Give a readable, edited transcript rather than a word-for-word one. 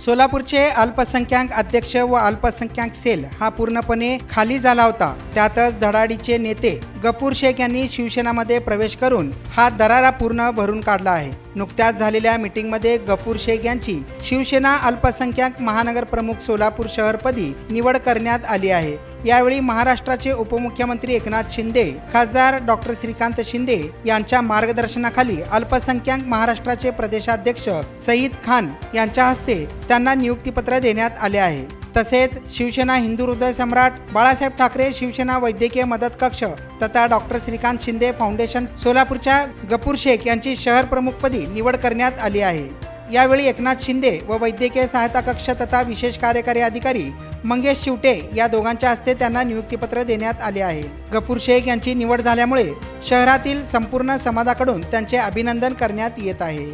सोलापूरचे अल्पसंख्याक अध्यक्ष व अल्पसंख्याक सेल हा पूर्णपणे खाली झाला होता। त्यातच धडाडीचे नेते गफूर शेख यांनी शिवसेनामध्ये प्रवेश करून हा दरारा पूर्ण भरून काढला आहे। नुकत्याच झालेल्या मीटिंगमध्ये गफूर शेख यांची शिवसेना अल्पसंख्याक महानगर प्रमुख सोलापूर शहरपदी निवड करण्यात आली आहे। यावेळी महाराष्ट्राचे उपमुख्यमंत्री एकनाथ शिंदे, खासदार डॉक्टर श्रीकांत शिंदे यांच्या मार्गदर्शनाखाली अल्पसंख्याक महाराष्ट्राचे प्रदेशाध्यक्ष सईद खान यांच्या हस्ते त्यांना नियुक्तीपत्र देण्यात आले आहे। तसेच शिवसेना हिंदू हृदय सम्राट बाळासाहेब ठाकरे शिवसेना वैद्यकीय मदत कक्ष तथा डॉक्टर श्रीकांत शिंदे फाउंडेशन सोलापूरच्या गफूर शेख यांची शहर प्रमुखपदी निवड करण्यात आली आहे। यावेळी एकनाथ शिंदे व वैद्यकीय सहायता कक्ष तथा विशेष कार्यकारी अधिकारी मंगेश शिवटे या दोघांच्या हस्ते त्यांना नियुक्तीपत्र देण्यात आले आहे। गफूर शेख यांची निवड झाल्यामुळे शहरातील संपूर्ण समाजाकडून त्यांचे अभिनंदन करण्यात येत आहे।